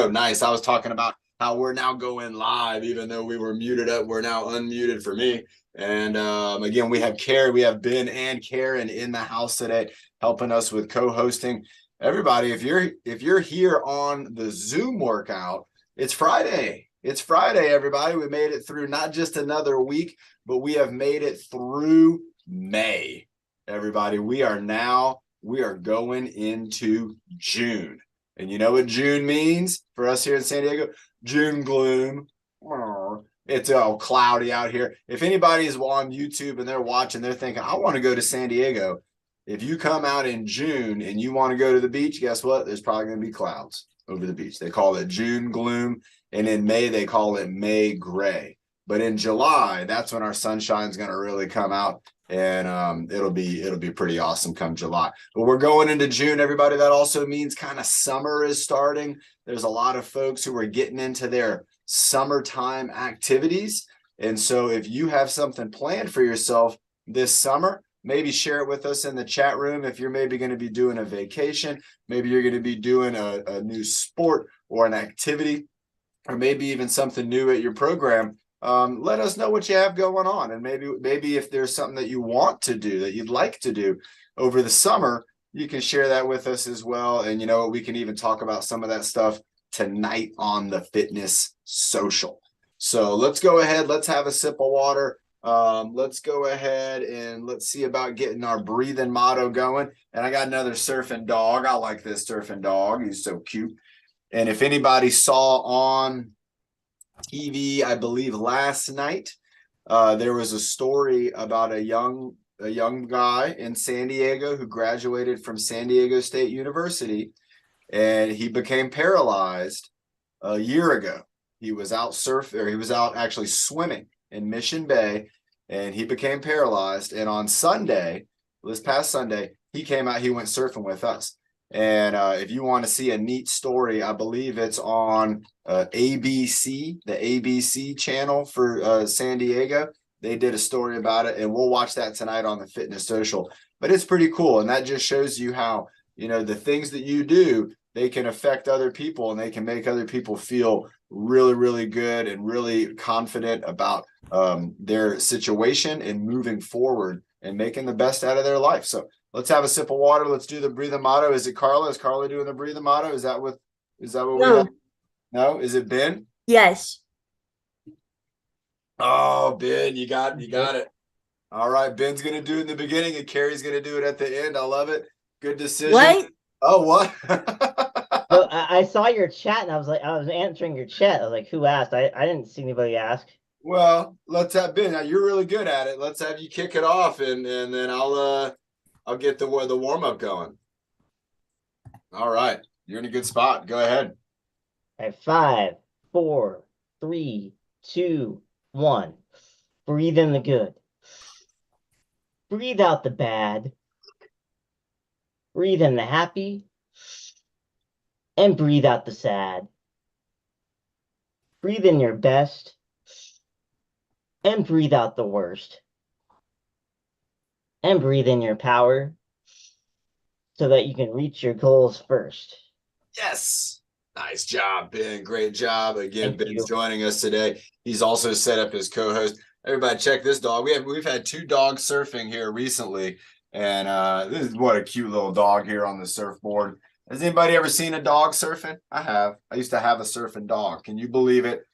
Oh, nice. I was talking about how we're now going live, even though we were muted up. We're now unmuted for me. And again, we have Ben and Karen in the house today, helping us with co-hosting. Everybody, if you're here on the Zoom workout, it's Friday. It's Friday, everybody. We made it through not just another week, but we have made it through May. Everybody, we are going into June. And you know what June means for us here in San Diego? June gloom. It's all cloudy out here. If anybody is on YouTube and they're watching, they're thinking, I want to go to San Diego. If you come out in June and you want to go to the beach, guess what? There's probably going to be clouds over the beach. They call it June gloom. And in May, they call it May gray. But in July, that's when our sunshine's going to really come out. And it'll be pretty awesome come July. But we're going into June, everybody. That also means kind of summer is starting. There's a lot of folks who are getting into their summertime activities. And so if you have something planned for yourself this summer, maybe share it with us in the chat room. If you're maybe going to be doing a vacation, maybe you're going to be doing a new sport or an activity, or maybe even something new at your program. Let us know what you have going on, and maybe if there's something that you want to do, that you'd like to do over the summer, you can share that with us as well. And you know, we can even talk about some of that stuff tonight on the Fitness Social. So let's go ahead. Let's have a sip of water. Let's go ahead and let's see about getting our breathing motto going. And I got another surfing dog. I like this surfing dog. He's so cute. And if anybody saw on TV, I believe last night, there was a story about a young guy in San Diego who graduated from San Diego State University, and he became paralyzed a year ago. He was out actually swimming in Mission Bay, and he became paralyzed. And on Sunday, this past Sunday, he came out, he went surfing with us. And if you want to see a neat story, I believe it's on ABC, the ABC channel for San Diego. They did a story about it, and we'll watch that tonight on the Fitness Social. But it's pretty cool, and that just shows you how, you know, the things that you do, they can affect other people, and they can make other people feel really, really good and really confident about their situation and moving forward and making the best out of their life. So let's have a sip of water. Let's do the breathing motto. Is it Carla? Is Carla doing the breathing motto? Is that what we have? No? Is it Ben? Yes. Oh, Ben, you got it. All right. Ben's going to do it in the beginning and Carrie's going to do it at the end. I love it. Good decision. What? Oh, what? So I saw your chat and I was answering your chat. I was like, who asked? I didn't see anybody ask. Well, let's have Ben. Now, you're really good at it. Let's have you kick it off, and then I'll get the warm up going. All right, you're in a good spot. Go ahead. All right, 5, 4, 3, 2, 1. Breathe in the good. Breathe out the bad. Breathe in the happy. And breathe out the sad. Breathe in your best. And breathe out the worst. And breathe in your power so that you can reach your goals first. Yes. Nice job, Ben. Great job. Again, Thank Ben's you. joining us today. He's also set up his co-host. Everybody check this dog. We've had 2 dogs surfing here recently. And this is what a cute little dog here on the surfboard. Has anybody ever seen a dog surfing? I have. I used to have a surfing dog. Can you believe it?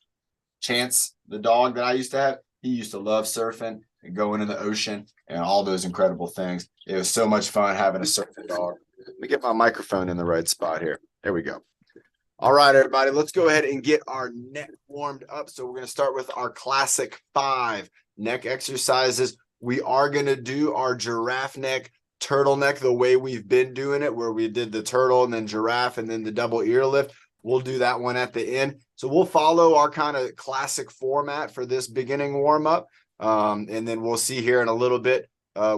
Chance, the dog that I used to have, he used to love surfing and going in the ocean and all those incredible things. It was so much fun having a surfing dog. Let me get my microphone in the right spot here. There we go. All right, everybody, let's go ahead and get our neck warmed up. So we're going to start with our classic 5 neck exercises. We are going to do our giraffe neck, turtleneck the way we've been doing it, where we did the turtle and then giraffe and then the double ear lift. We'll do that one at the end. So we'll follow our kind of classic format for this beginning warm-up. And then we'll see here in a little bit.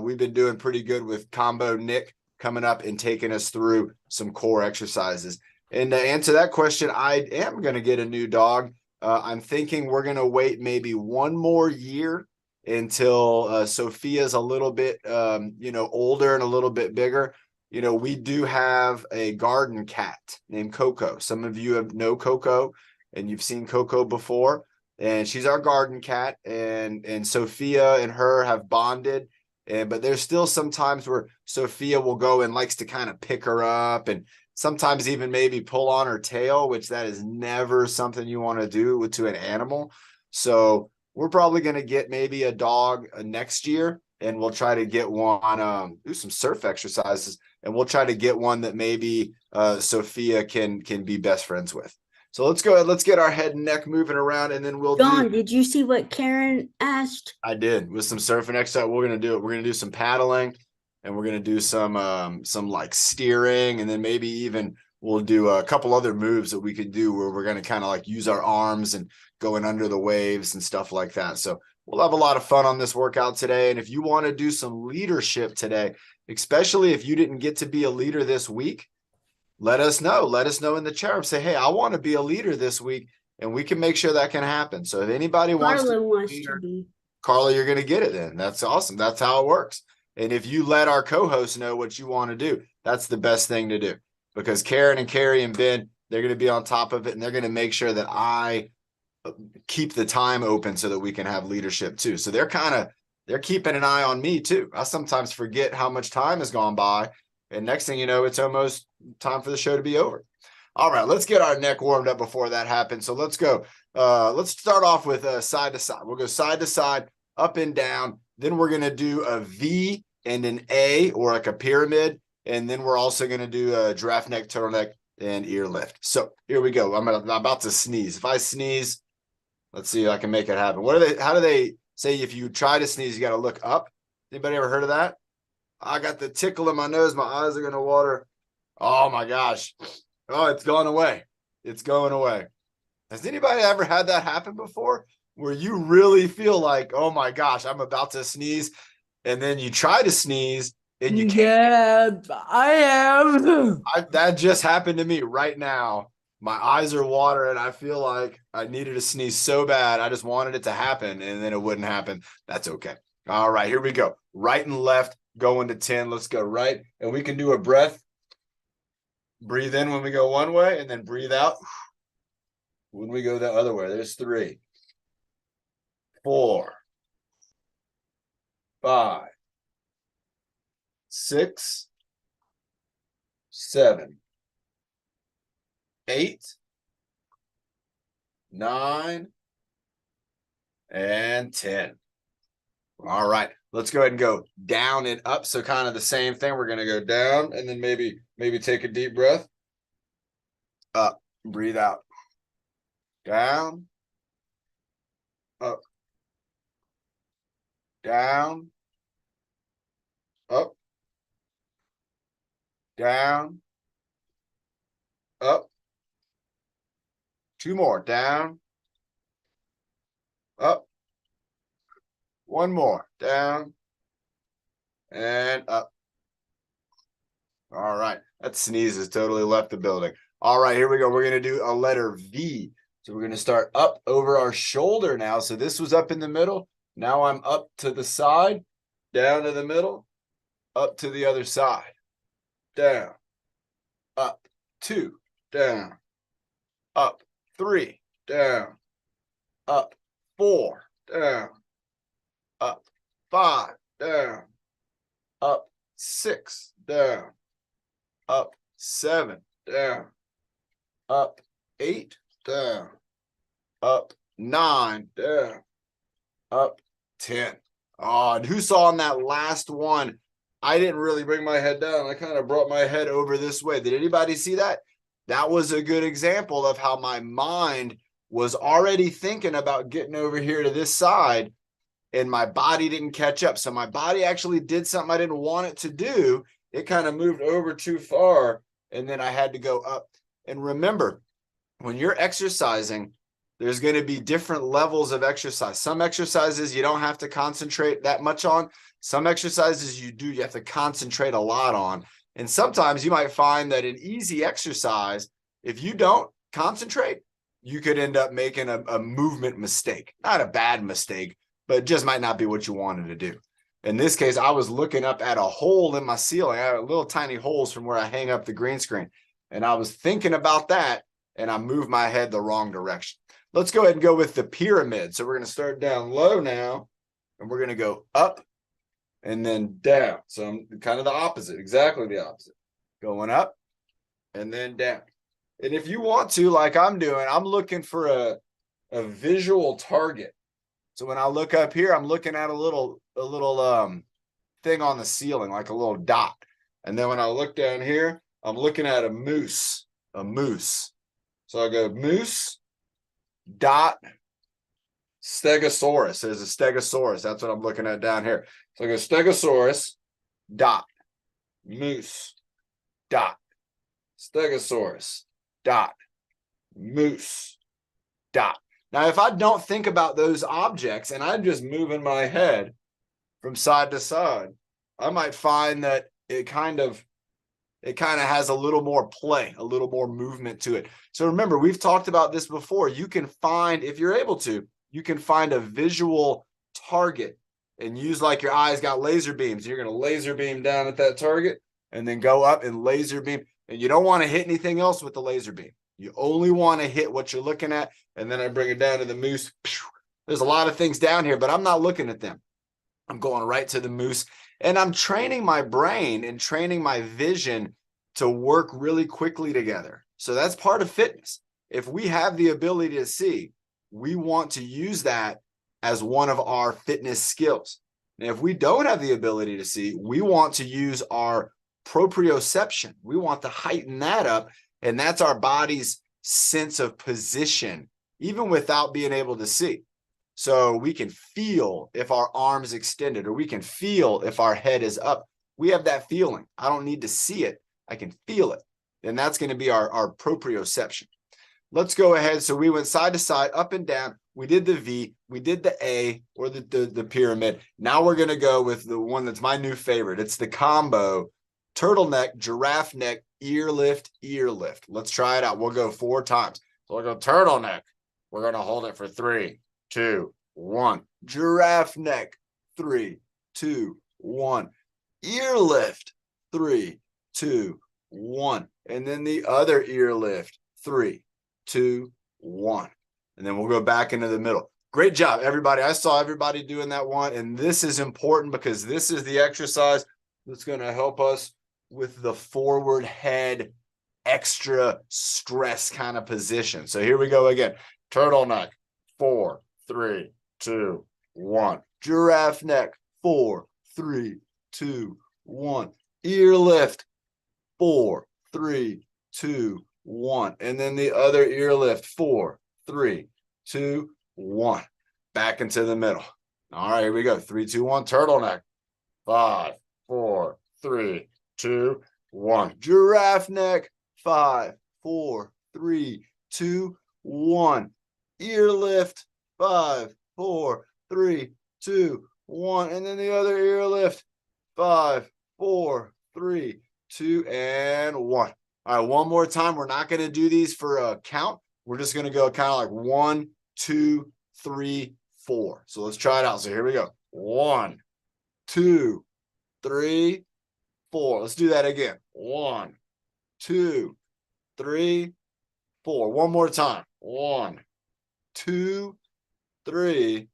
We've been doing pretty good with Combo Nick coming up and taking us through some core exercises. And to answer that question, I am going to get a new dog. I'm thinking we're going to wait maybe one more year until Sophia's a little bit, older and a little bit bigger. we do have a garden cat named Coco. Some of you know Coco and you've seen Coco before, and she's our garden cat, and Sophia and her have bonded. But there's still some times where Sophia will go and likes to kind of pick her up and sometimes even maybe pull on her tail, which that is never something you want to do to an animal. So we're probably going to get maybe a dog next year, and we'll try to get one, do some surf exercises, and we'll try to get one that maybe Sophia can be best friends with. So let's go ahead. Let's get our head and neck moving around, and then we'll John, did you see what Karen asked? I did with some surfing exercise. We're gonna do it. We're gonna do some paddling, and we're gonna do some like steering, and then maybe even we'll do a couple other moves that we could do where we're gonna kind of like use our arms and going under the waves and stuff like that. So we'll have a lot of fun on this workout today. And if you want to do some leadership today, especially if you didn't get to be a leader this week, let us know. Let us know in the chat. Say, hey, I want to be a leader this week, and we can make sure that can happen. So if anybody wants to be. Carla, you're going to get it then. That's awesome. That's how it works. And if you let our co-hosts know what you want to do, that's the best thing to do, because Karen and Carrie and Ben, they're going to be on top of it, and they're going to make sure that I keep the time open so that we can have leadership too. So they're keeping an eye on me too. I sometimes forget how much time has gone by, and next thing you know, it's almost time for the show to be over. All right, let's get our neck warmed up before that happens. So let's go. Let's start off with side to side. We'll go side to side, up and down. Then we're going to do a V and an A, or like a pyramid. And then we're also going to do a giraffe neck, turtleneck, and ear lift. So here we go. I'm about to sneeze. If I sneeze, let's see if I can make it happen. How do they say if you try to sneeze, you got to look up? Anybody ever heard of that? I got the tickle in my nose. My eyes are going to water. Oh my gosh. Oh, it's going away. It's going away. Has anybody ever had that happen before, where you really feel like, oh my gosh, I'm about to sneeze, and then you try to sneeze and you can't? Yeah, I have. That just happened to me right now. My eyes are watering. I feel like I needed to sneeze so bad. I just wanted it to happen, and then it wouldn't happen. That's okay. All right, here we go. Right and left, going to 10. Let's go right, and we can do a breath. Breathe in when we go one way, and then breathe out when we go the other way. There's 3, 4, 5, 6, 7, 8, 9, and 10. All right, let's go ahead and go down and up. So kind of the same thing. We're going to go down, and then maybe take a deep breath. Up, breathe out. Down, up, down, up, down, up. 2 more. Down, up. 1 more. Down, and up. All right. That sneeze has totally left the building. All right, here we go. We're going to do a letter V. So we're going to start up over our shoulder now. So this was up in the middle. Now I'm up to the side, down to the middle, up to the other side, down, up, 2, down, up, 3, down, up, 4, down, up, 5, down, up, 6, down, up, 7, down, up, 8, down, up, 9, down, up, 10. Oh, and who saw on that last one? I didn't really bring my head down. I kind of brought my head over this way. Did anybody see that? That was a good example of how my mind was already thinking about getting over here to this side, and my body didn't catch up. So my body actually did something I didn't want it to do. It kind of moved over too far, and then I had to go up. And remember, when you're exercising, there's going to be different levels of exercise. Some exercises you don't have to concentrate that much on. Some exercises you do, you have to concentrate a lot on. And sometimes you might find that an easy exercise, if you don't concentrate, you could end up making a movement mistake. Not a bad mistake, but it just might not be what you wanted to do. In this case, I was looking up at a hole in my ceiling. I had little tiny holes from where I hang up the green screen. And I was thinking about that, and I moved my head the wrong direction. Let's go ahead and go with the pyramid. So we're going to start down low now, and we're going to go up and then down. So I'm kind of the opposite, exactly the opposite. Going up and then down. And if you want to, like I'm doing, I'm looking for a visual target. So when I look up here, I'm looking at a little thing on the ceiling, like a little dot. And then when I look down here, I'm looking at a moose. So I go moose, dot, stegosaurus. There's a stegosaurus. That's what I'm looking at down here. So I go stegosaurus, dot, moose, dot, stegosaurus, dot, moose, dot. Now, if I don't think about those objects and I'm just moving my head from side to side, I might find that it kind of has a little more play, a little more movement to it. So remember, we've talked about this before. You can find, if you're able to, you can find a visual target and use like your eyes got laser beams. You're going to laser beam down at that target and then go up and laser beam. And you don't want to hit anything else with the laser beam. You only want to hit what you're looking at. And then I bring it down to the moose. There's a lot of things down here, but I'm not looking at them. I'm going right to the moose. And I'm training my brain and training my vision to work really quickly together. So that's part of fitness. If we have the ability to see, we want to use that as one of our fitness skills. And if we don't have the ability to see, we want to use our proprioception. We want to heighten that up. And that's our body's sense of position, even without being able to see. So we can feel if our arms extended, or we can feel if our head is up. We have that feeling. I don't need to see it. I can feel it. And that's going to be our proprioception. Let's go ahead. So we went side to side, up and down. We did the V, we did the A, or the pyramid. Now we're going to go with the one that's my new favorite. It's the combo turtleneck, giraffe neck, ear lift, ear lift. Let's try it out. We'll go 4 times. So we'll go turtleneck. We're going to hold it for 3, 2, 1. Giraffe neck, 3, 2, 1. Ear lift, 3, 2, 1. And then the other ear lift, 3, 2, 1. And then we'll go back into the middle. Great job, everybody. I saw everybody doing that one. And this is important because this is the exercise that's going to help us with the forward head extra stress kind of position. So here we go again. Turtleneck, 4, 3, 2, 1. Giraffe neck, 4, 3, 2, 1. Ear lift, 4, 3, 2, 1. And then the other ear lift, 4, 3, 2, 1. Back into the middle. All right, here we go. 3, 2, 1. Turtleneck. 5, 4, 3, 2, 1. Giraffe neck. 5, 4, 3, 2, 1. Ear lift. 5, 4, 3, 2, 1. And then the other ear lift. 5, 4, 3, 2, and 1. All right, one more time. We're not going to do these for a count. We're just going to go kind of like 1, 2, 3, 4. So let's try it out. So here we go. 1, 2, 3, 4. Let's do that again. 1, 2, 3, 4. One more time. 1, 2, 3,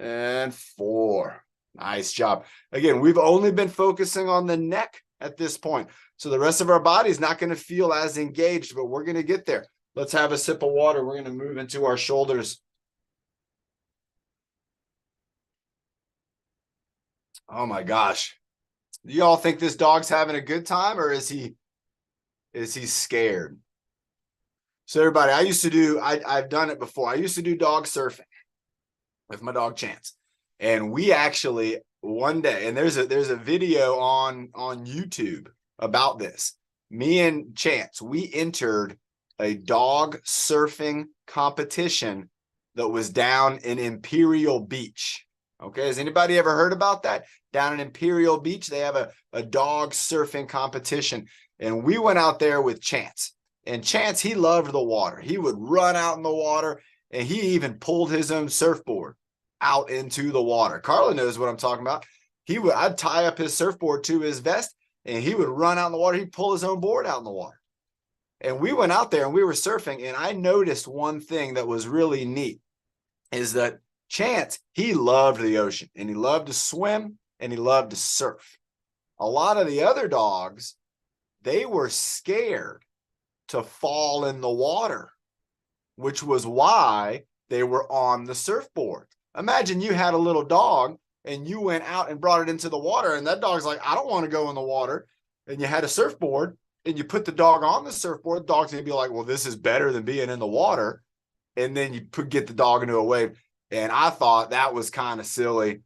and 4. Nice job. Again, we've only been focusing on the neck at this point. So the rest of our body is not going to feel as engaged, but we're going to get there. Let's have a sip of water. We're going to move into our shoulders. Oh my gosh. Do y'all think this dog's having a good time, or is he scared? So everybody, I've done it before. I used to do dog surfing with my dog Chance. And we actually one day, and there's a video on YouTube about this. Me and Chance, we entered a dog surfing competition that was down in Imperial Beach. Okay, has anybody ever heard about that? Down in Imperial Beach, they have a dog surfing competition. And we went out there with Chance. And Chance, he loved the water. He would run out in the water, and he even pulled his own surfboard out into the water. Carla knows what I'm talking about. I'd tie up his surfboard to his vest and he would run out in the water. He'd pull his own board out in the water. And we went out there and we were surfing. And I noticed one thing that was really neat is that Chance, he loved the ocean and he loved to swim and he loved to surf. A lot of the other dogs, they were scared to fall in the water, which was why they were on the surfboard. Imagine you had a little dog and you went out and brought it into the water and that dog's like, I don't want to go in the water. And you had a surfboard and you put the dog on the surfboard, the dog's gonna be like, well, this is better than being in the water. And then you get the dog into a wave. And I thought that was kind of silly.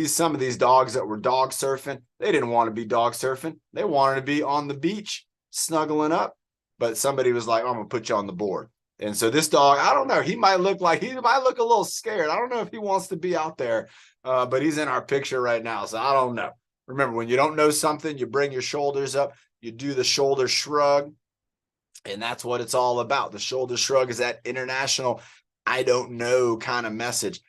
Some of these dogs that were dog surfing, they didn't want to be dog surfing. They wanted to be on the beach, snuggling up. But somebody was like, I'm gonna put you on the board. And so this dog, I don't know, he might look a little scared. I don't know if he wants to be out there, but he's in our picture right now. So I don't know. Remember, when you don't know something, you bring your shoulders up, you do the shoulder shrug, and that's what it's all about. The shoulder shrug is that international, I don't know kind of message.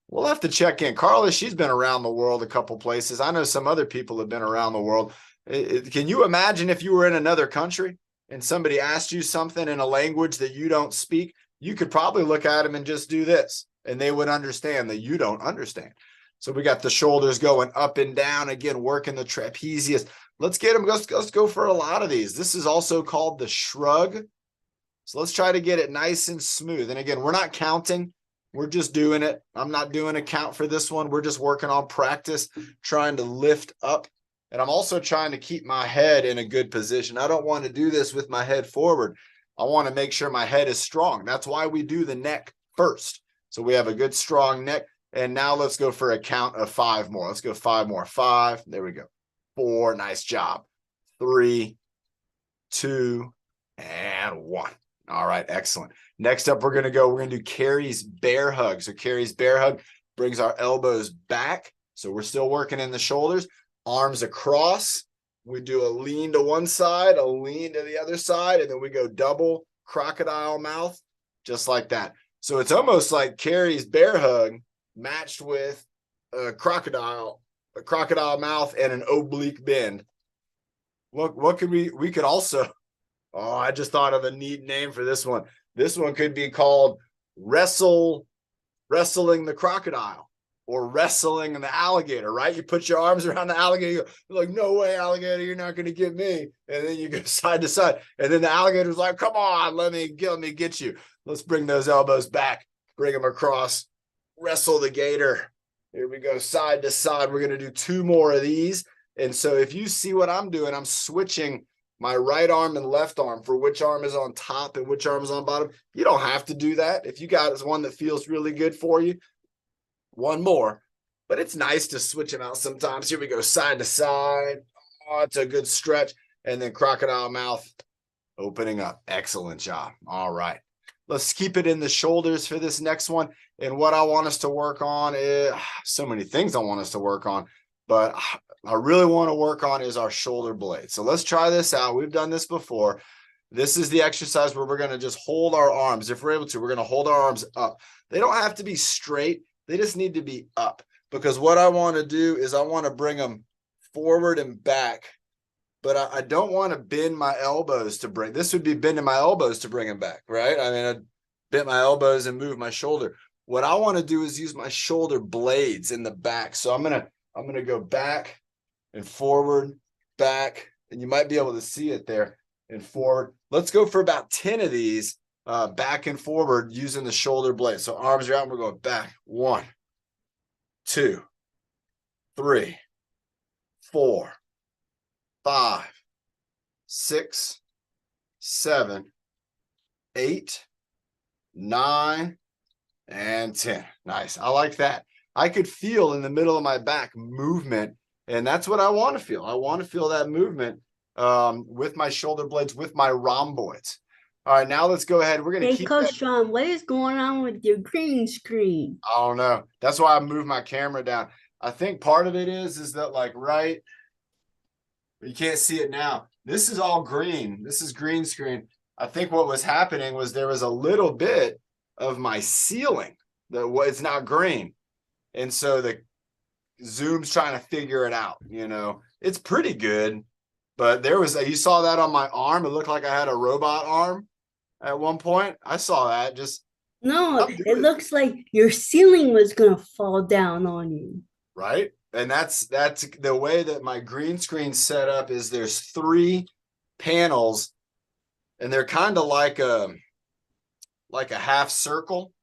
We'll have to check in. Carla, she's been around the world a couple places. I know some other people have been around the world. Can you imagine if you were in another country and somebody asked you something in a language that you don't speak? You could probably look at them and just do this, and they would understand that you don't understand. So we got the shoulders going up and down, again, working the trapezius. Let's get them. Let's go for a lot of these. This is also called the shrug. So let's try to get it nice and smooth. And again, we're not counting. We're just doing it. I'm not doing a count for this one. We're just working on practice, trying to lift up. And I'm also trying to keep my head in a good position. I don't want to do this with my head forward. I want to make sure my head is strong. That's why we do the neck first. So we have a good strong neck. And now let's go for a count of 5 more. Let's go 5 more. 5. There we go. 4. Nice job. 3, 2, and 1. All right. Excellent. Next up, we're going to do Carrie's bear hug. So Carrie's bear hug brings our elbows back. So we're still working in the shoulders. Arms across. We do a lean to one side, a lean to the other side, and then we go double crocodile mouth, just like that. So it's almost like Carrie's bear hug matched with a crocodile mouth and an oblique bend. What could we could also, I just thought of a neat name for this one. This one could be called wrestling the crocodile or wrestling the alligator, right? You put your arms around the alligator, you're like, no way, alligator, you're not going to get me. And then you go side to side. And then the alligator's like, come on, let me get you. Let's bring those elbows back, bring them across, wrestle the gator. Here we go, side to side. We're going to do 2 more of these. And so if you see what I'm doing, I'm switching my right arm and left arm for which arm is on top and which arm is on bottom. You don't have to do that. If you got one that feels really good for you, 1 more. But it's nice to switch them out sometimes. Here we go, side to side. Oh, it's a good stretch. And then crocodile mouth opening up. Excellent job. All right. Let's keep it in the shoulders for this next one. And what I want us to work on is so many things I want us to work on, but I really want to work on is our shoulder blade. So let's try this out. We've done this before. This is the exercise where we're going to just hold our arms. If we're able to, we're going to hold our arms up. They don't have to be straight. They just need to be up, because what I want to do is I want to bring them forward and back, but I don't want to bend my elbows to bring, this would be bending my elbows to bring them back, right? I mean, I bent my elbows and move my shoulder. What I want to do is use my shoulder blades in the back. So I'm going to go back and forward, back, and you might be able to see it there, and forward. Let's go for about 10 of these, back and forward using the shoulder blade. So arms are out and we're going back. 1, 2, 3, 4, 5, 6, 7, 8, 9, and 10. Nice. I like that. I could feel in the middle of my back movement, and that's what I want to feel. I want to feel that movement with my shoulder blades, with my rhomboids. All right, now let's go ahead. We're going to keep Coach that. Sean, what is going on with your green screen? I don't know. That's why I moved my camera down. I think part of it is that, like, right, you can't see it now. This is all green. This is green screen. I think what was happening was there was a little bit of my ceiling that was not green. And so Zoom's trying to figure it out. It's pretty good, but you saw that on my arm. It looked like I had a robot arm at one point. I saw that. No, it looks like your ceiling was gonna fall down on you. Right. And that's the way that my green screen set up is there's 3 panels, and they're kind of like a half circle.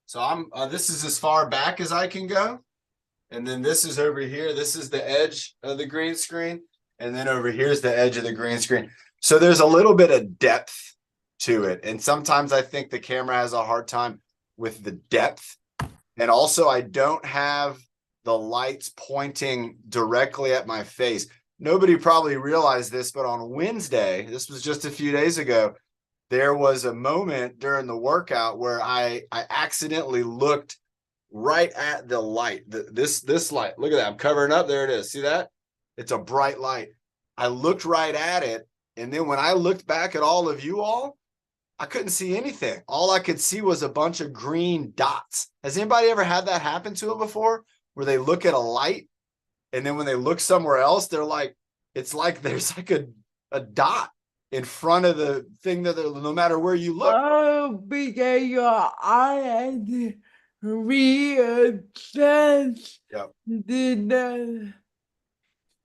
So this is as far back as I can go. And then this is over here. This is the edge of the green screen. And then over here is the edge of the green screen. So there's a little bit of depth to it. And sometimes I think the camera has a hard time with the depth. And also I don't have the lights pointing directly at my face. Nobody probably realized this, but on Wednesday, this was just a few days ago, there was a moment during the workout where I accidentally looked right at the light. This light. Look at that. I'm covering up. There it is. See that? It's a bright light. I looked right at it. And then when I looked back at all of you all, I couldn't see anything. All I could see was a bunch of green dots. Has anybody ever had that happen to them before? Where they look at a light, and then when they look somewhere else, it's like there's like a dot in front of the thing that no matter where you look. Oh, because your eye had to readjust Yep. the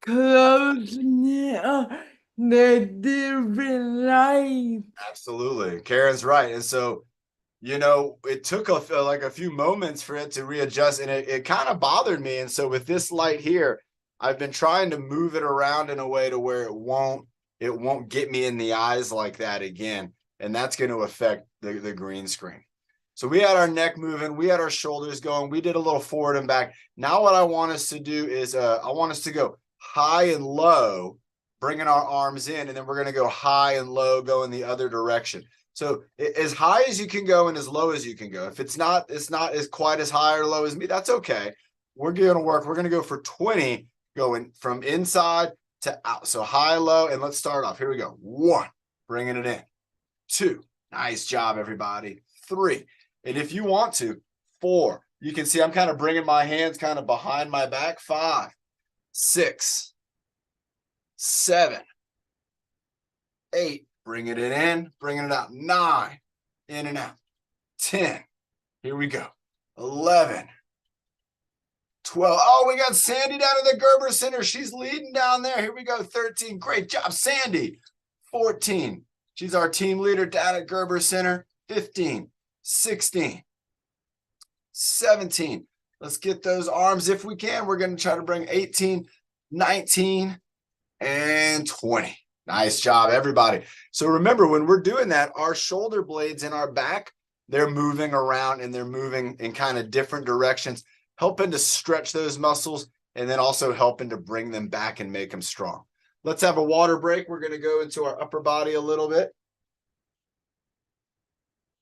closeness of the different light. Absolutely. Karen's right. And so, it took a few moments for it to readjust, and it kind of bothered me. And so with this light here, I've been trying to move it around in a way to where it won't get me in the eyes like that again. And that's going to affect the green screen. So we had our neck moving, we had our shoulders going, we did a little forward and back. Now what I want us to do is I want us to go high and low, bringing our arms in, and then we're going to go high and low, go in the other direction. So as high as you can go and as low as you can go. If it's not as quite as high or low as me, that's okay. We're going to work. We're going to go for 20, going from inside to out. So high, low, and let's start off. Here we go. 1, bringing it in. 2, nice job, everybody. 3, and if you want to, 4. You can see I'm kind of bringing my hands kind of behind my back. 5, 6, 7, 8. Bringing it in, bringing it out. 9, in and out. 10, here we go. 11, 12. Oh, we got Sandy down at the Gerber Center. She's leading down there. Here we go. 13, great job, Sandy. 14, she's our team leader down at Gerber Center. 15, 16, 17. Let's get those arms if we can. We're going to try to bring 18, 19, and 20. Nice job, everybody. So remember, when we're doing that, our shoulder blades in our back, they're moving around and they're moving in kind of different directions, helping to stretch those muscles and then also helping to bring them back and make them strong. Let's have a water break. We're going to go into our upper body a little bit.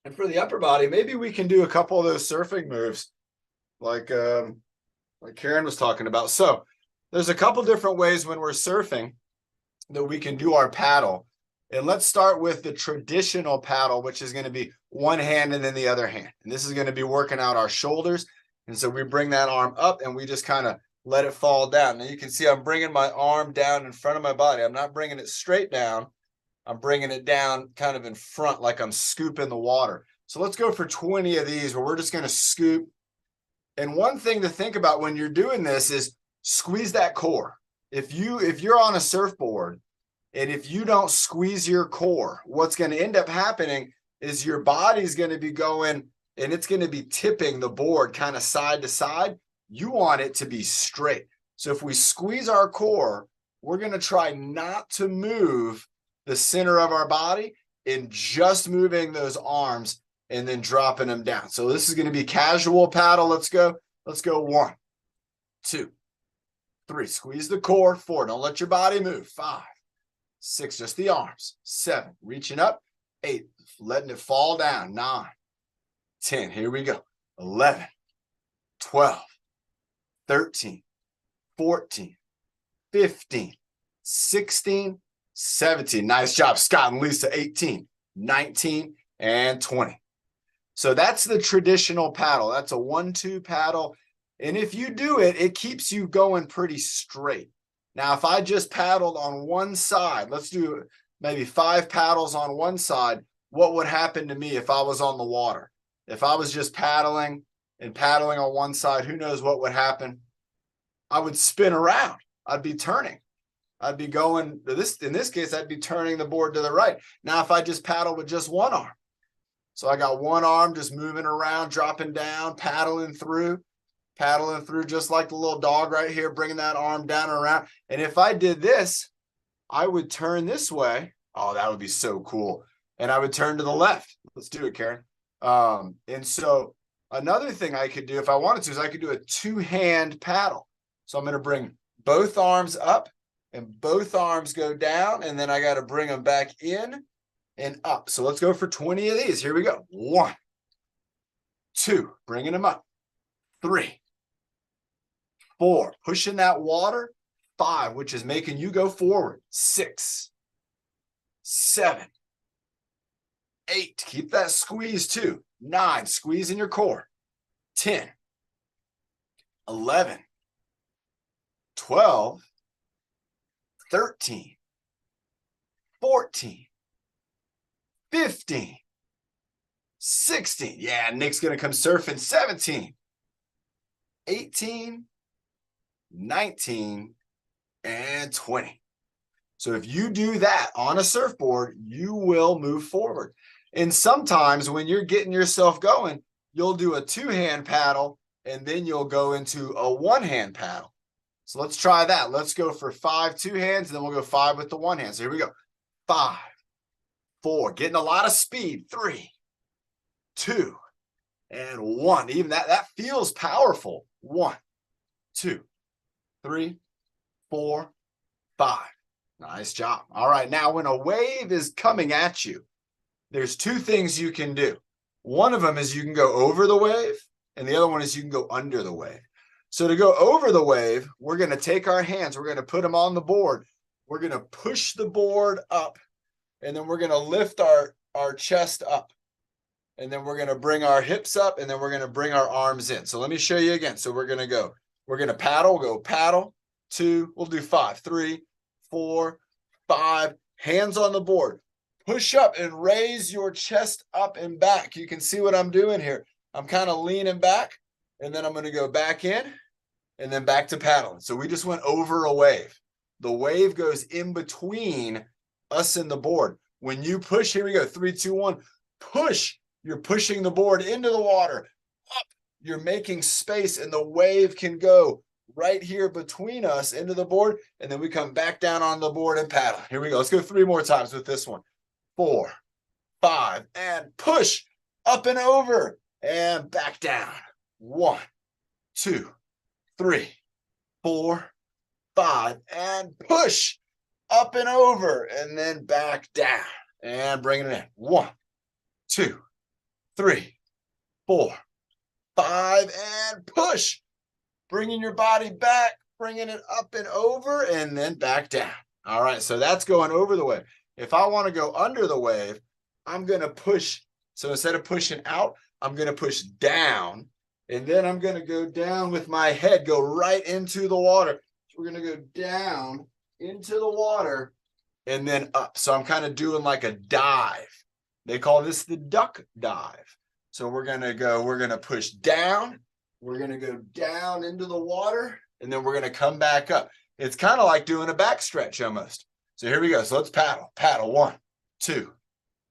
And for the upper body, maybe we can do a couple of those surfing moves like Karen was talking about. So there's a couple different ways when we're surfing that we can do our paddle. And let's start with the traditional paddle, which is going to be one hand and then the other hand. And this is going to be working out our shoulders. And so we bring that arm up and we just kind of let it fall down. Now you can see I'm bringing my arm down in front of my body. I'm not bringing it straight down. I'm bringing it down kind of in front like I'm scooping the water. So let's go for 20 of these where we're just going to scoop. And one thing to think about when you're doing this is squeeze that core. If you're on a surfboard and if you don't squeeze your core, what's going to end up happening is your body's going to be going and it's going to be tipping the board kind of side to side. You want it to be straight. So if we squeeze our core, we're going to try not to move the center of our body and just moving those arms and then dropping them down. So this is going to be casual paddle. Let's go. Let's go 1, 2, 3, squeeze the core. 4, don't let your body move. 5, 6, just the arms. 7, reaching up. 8, letting it fall down. 9, 10, here we go. 11, 12, 13, 14, 15, 16, 17. Nice job, Scott and Lisa. 18, 19, and 20. So that's the traditional paddle. That's a 1-2 paddle. And if you do it, it keeps you going pretty straight. Now, if I just paddled on one side, let's do maybe 5 paddles on one side, what would happen to me if I was on the water? If I was just paddling and paddling on one side, who knows what would happen? I would spin around. I'd be turning. I'd be going to this, in this case, I'd be turning the board to the right. Now, if I just paddle with just one arm, so I got one arm just moving around, dropping down, paddling through just like the little dog right here, bringing that arm down and around. And if I did this, I would turn this way. Oh, that would be so cool. And I would turn to the left. Let's do it, Karen. And so another thing I could do if I wanted to is I could do a 2-hand paddle. So I'm going to bring both arms up and both arms go down, and then I got to bring them back in and up. So let's go for 20 of these. Here we go. 1, 2, bringing them up. 3, 4, pushing that water. 5, which is making you go forward. 6, 7, 8, keep that squeeze too. 9, squeeze in your core. 10, 11, 12, 13, 14, 15, 16. Yeah, Nick's going to come surfing. 17, 18, 19, and 20. So if you do that on a surfboard, you will move forward. And sometimes when you're getting yourself going, you'll do a 2-hand paddle and then you'll go into a 1-hand paddle. So let's try that. Let's go for 5 2 hands, and then we'll go 5 with the 1 hand. So here we go. 5, 4, getting a lot of speed. 3, 2, and 1. Even that feels powerful. 1, 2, 3, 4, 5. Nice job. All right. Now, when a wave is coming at you, there's 2 things you can do. One of them is you can go over the wave, and the other one is you can go under the wave. So to go over the wave, we're going to take our hands, we're going to put them on the board. We're going to push the board up, and then we're going to lift our chest up. And then we're going to bring our hips up, and then we're going to bring our arms in. So let me show you again. So we're going to paddle, go paddle, 2, we'll do 5, 3, 4, 5, hands on the board. Push up and raise your chest up and back. You can see what I'm doing here. I'm kind of leaning back, and then I'm going to go back in and then back to paddling. So we just went over a wave. The wave goes in between us and the board. When you push, here we go, 3, 2, 1, push. You're pushing the board into the water, up. You're making space, and the wave can go right here between us into the board, and then we come back down on the board and paddle. Here we go. Let's go 3 more times with this one. 4, 5, and push up and over and back down. 1, 2, 3, 4, 5, and push up and over and then back down and bringing it in. 1, 2, 3, 4, 5, and push. Bringing your body back, bringing it up and over, and then back down. All right, so that's going over the wave. If I want to go under the wave, I'm going to push. So instead of pushing out, I'm going to push down, and then I'm going to go down with my head, go right into the water. So we're going to go down into the water and then up. So I'm kind of doing like a dive. They call this the duck dive. So we're going to push down. We're going to go down into the water, and then we're going to come back up. It's kind of like doing a back stretch almost. So here we go. So let's paddle. Paddle. 1, 2,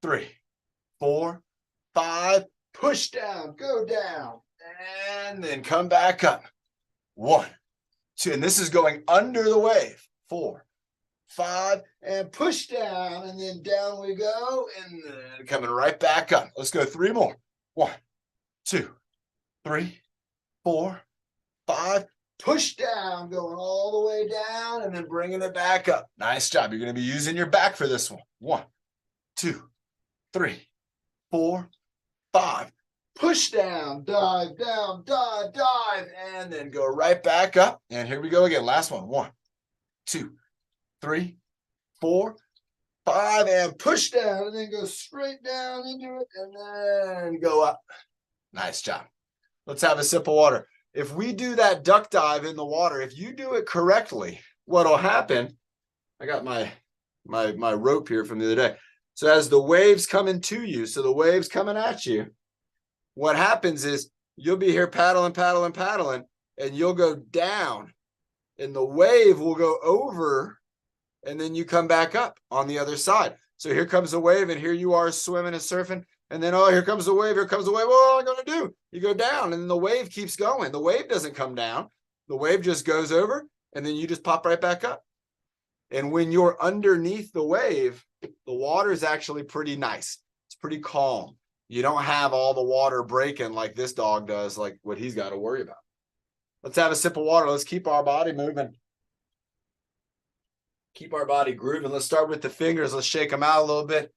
3, 4, 5. Push down. Go down. And then come back up. 1, 2. And this is going under the wave. 4, 5. And push down. And then down we go. And then coming right back up. Let's go 3 more. 1, 2, 3, 4, 5. Push down, going all the way down, and then bringing it back up. Nice job. You're going to be using your back for this one. 1, 2, 3, 4, 5. Push down, dive, and then go right back up. And here we go again. Last one. 1, 2, 3, 4, 5, and push down, and then go straight down into it, and then go up. Nice job. Let's have a sip of water. if we do that duck dive in the water, if you do it correctly, what'll happen, I got my rope here from the other day. So as the waves coming to you, so the waves coming at you, what happens is you'll be here paddling, and you'll go down, and the wave will go over, and then you come back up on the other side. So here comes the wave, and here you are swimming and surfing, and then, oh, here comes the wave, What am I going to do? You go down, and then the wave keeps going. The wave doesn't come down. The wave just goes over, and then you just pop right back up. And when you're underneath the wave, the water is actually pretty nice. It's pretty calm. You don't have all the water breaking like this dog does, like what he's got to worry about. Let's have a sip of water. Let's keep our body moving. Keep our body grooving. Let's start with the fingers. Let's shake them out a little bit.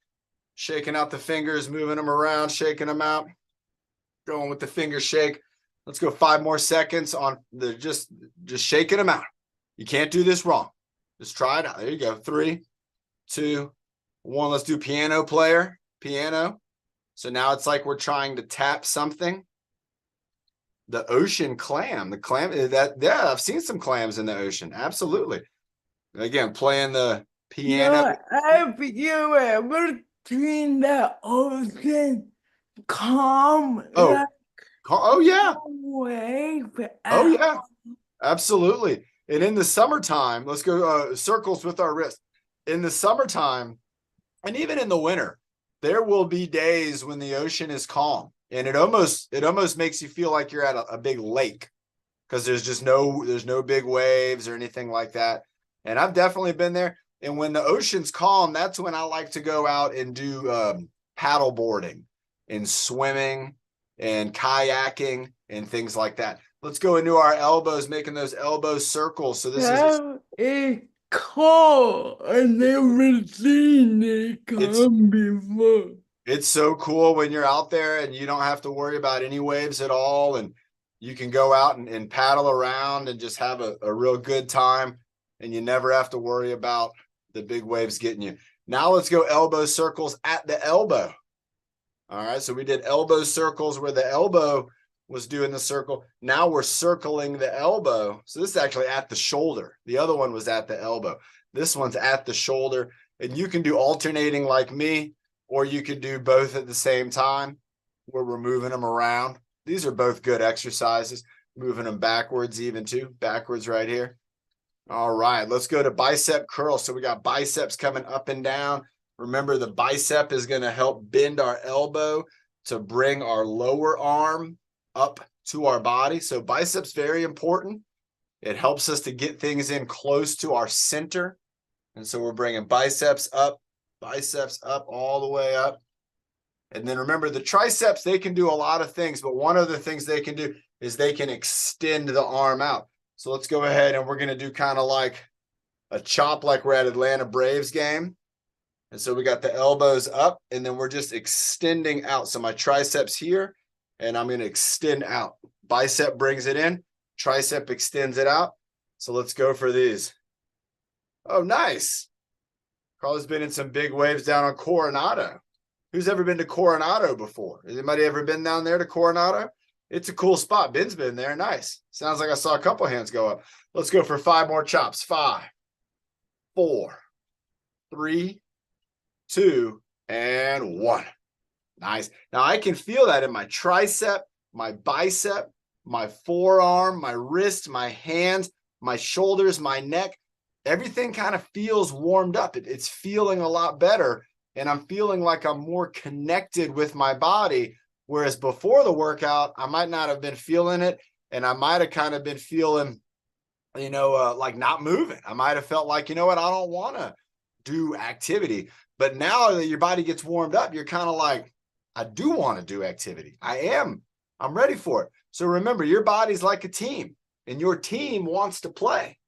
Shaking out the fingers, moving them around, shaking them out. Going with the finger shake. Let's go 5 more seconds on the just shaking them out. You can't do this wrong. Just try it out. There you go. 3, 2, 1. Let's do piano player. Piano. So now it's like we're trying to tap something. The ocean clam. The clam, yeah, I've seen some clams in the ocean. Absolutely. Again, playing the piano. Have you ever seen the ocean calm? Oh yeah. Wave. Oh yeah. Absolutely. And in the summertime, let's go circles with our wrist. In the summertime, and even in the winter, there will be days when the ocean is calm, and it almost makes you feel like you're at a big lake, because there's no big waves or anything like that. And I've definitely been there. And when the ocean's calm, that's when I like to go out and do paddle boarding and swimming and kayaking and things like that. Let's go into our elbows, making those elbow circles. So this is cool. I've never seen it come before. It's so cool when you're out there and you don't have to worry about any waves at all. And you can go out and paddle around and just have a real good time. And you never have to worry about the big waves getting you. Now let's go elbow circles at the elbow. All right. So we did elbow circles where the elbow was doing the circle. Now we're circling the elbow. So this is actually at the shoulder. The other one was at the elbow. This one's at the shoulder. And you can do alternating like me, or you could do both at the same time where we're moving them around. These are both good exercises. Moving them backwards even too. Backwards right here. All right, let's go to bicep curl. So we got biceps coming up and down. Remember, the bicep is going to help bend our elbow to bring our lower arm up to our body. So biceps, very important. It helps us to get things in close to our center. And so we're bringing biceps up all the way up. And then remember, the triceps, they can do a lot of things, but one of the things they can do is they can extend the arm out. So let's go ahead and we're going to do kind of like a chop, like we're at Atlanta Braves game. And so we got the elbows up, and then we're just extending out. So my triceps here, and I'm going to extend out. Bicep brings it in, tricep extends it out. So let's go for these. Oh, nice. Carla's been in some big waves down on Coronado. Who's ever been to Coronado before? Has anybody ever been down there to Coronado? It's a cool spot. Ben's been there. Nice. Sounds like I saw a couple hands go up. Let's go for 5 more chops. 5, 4, 3, 2, and 1. Nice. Now I can feel that in my tricep, my bicep, my forearm, my wrist, my hands, my shoulders, my neck. Everything kind of feels warmed up. It's feeling a lot better. And I'm feeling like I'm more connected with my body. Whereas before the workout, I might not have been feeling it. And I might have kind of been feeling, like not moving. I might have felt like, I don't want to do activity. But now that your body gets warmed up, you're kind of like, I do want to do activity. I'm ready for it. So remember, your body's like a team, and your team wants to play,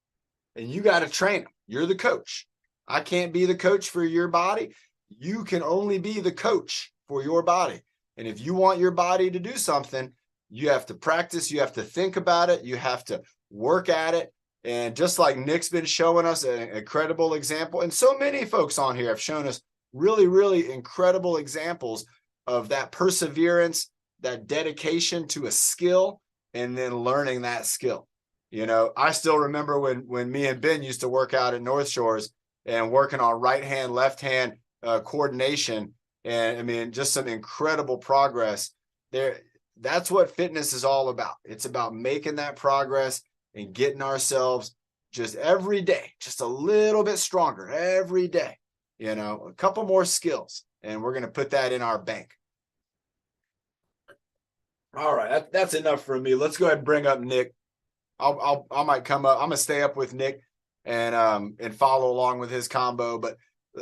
and you got to train them. You're the coach. I can't be the coach for your body. You can only be the coach for your body. And if you want your body to do something, you have to practice. You have to think about it. You have to work at it. And just like Nick's been showing us an incredible example, and so many folks on here have shown us really, really incredible examples of that perseverance, that dedication to a skill, and then learning that skill. You know, I still remember when me and Ben used to work out at North Shores and working on right hand, left hand coordination. And I mean, just some incredible progress there. That's what fitness is all about. It's about making that progress and getting ourselves just every day, just a little bit stronger every day, you know, a couple more skills, and we're going to put that in our bank. All right. That's enough for me. Let's go ahead and bring up Nick. I might come up. I'm going to stay up with Nick and follow along with his combo, but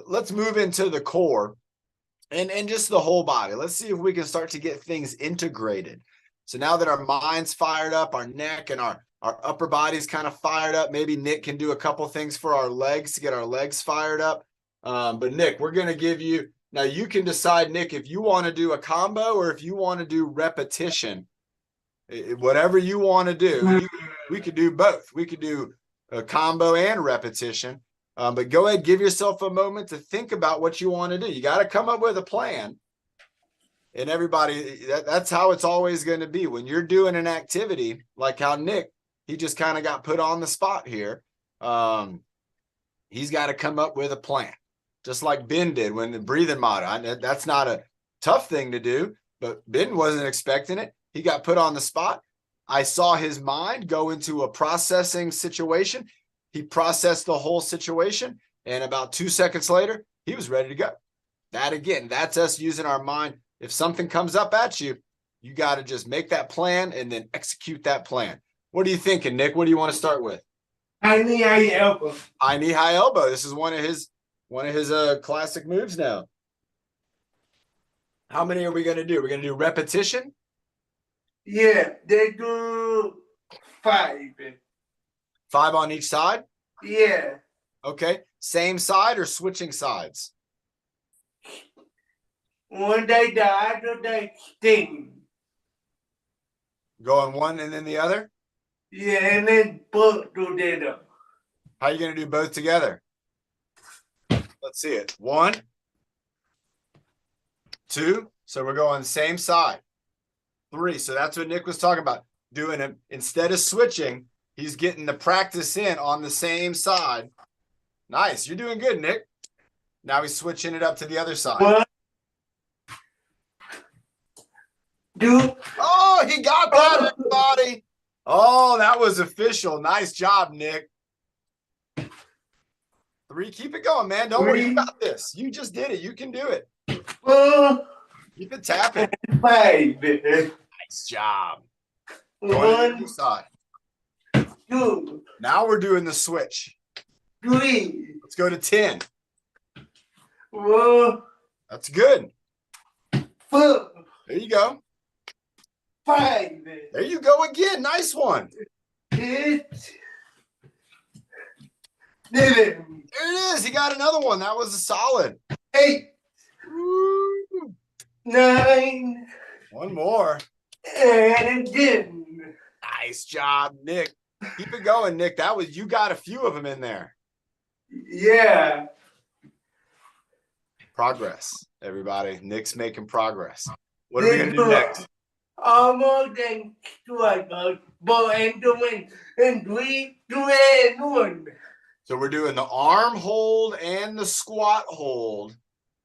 let's move into the core and just the whole body. Let's see if we can start to get things integrated. So now that our mind's fired up, our neck and our upper body's kind of fired up, maybe Nick can do a couple things for our legs to get our legs fired up. But Nick, we're going to give you, now you can decide, Nick, if you want to do a combo or if you want to do repetition, whatever you want to do. We could do both. We could do a combo and repetition. But go ahead, give yourself a moment to think about what you want to do. You got to come up with a plan. And everybody, that's how it's always going to be. When you're doing an activity, like how Nick, he just kind of got put on the spot here. He's got to come up with a plan, just like Ben did when the breathing model. That's not a tough thing to do, but Ben wasn't expecting it. He got put on the spot. I saw his mind go into a processing situation. He processed the whole situation, and about 2 seconds later, he was ready to go. That again, that's us using our mind. If something comes up at you, you got to just make that plan and then execute that plan. What are you thinking, Nick? What do you want to start with? High knee, high elbow. High knee, high elbow. This is one of his classic moves now. How many are we going to do? We're going to do repetition. Yeah, they do 5. 5 on each side? Yeah. Okay. Same side or switching sides? One day the other day sting. Going one and then the other? Yeah, and then both together. How are you going to do both together? Let's see it. 1, 2. So we're going same side. 3. So that's what Nick was talking about. Doing it instead of switching, he's getting the practice in on the same side. Nice. You're doing good, Nick. Now he's switching it up to the other side. 1, 2. Oh, he got that, everybody. Oh, that was official. Nice job, Nick. 3. Keep it going, man. Don't worry about this. You just did it. You can do it. 4, Keep it tapping. 5. Nice job. Going to the 1, side. 2, Now we're doing the switch. 3, Let's go to 10. 4, That's good. 4, There you go. 5. There you go again. Nice one. 8, 7, There it is. He got another one. That was a solid. 8, Woo. 9, One more. and 10. Nice job, Nick. Keep it going, Nick. You got a few of them in there. Yeah. Progress, everybody. Nick's making progress. What are we going to do next? Almost and 12, but and 3, 2, and 1. So we're doing the arm hold and the squat hold.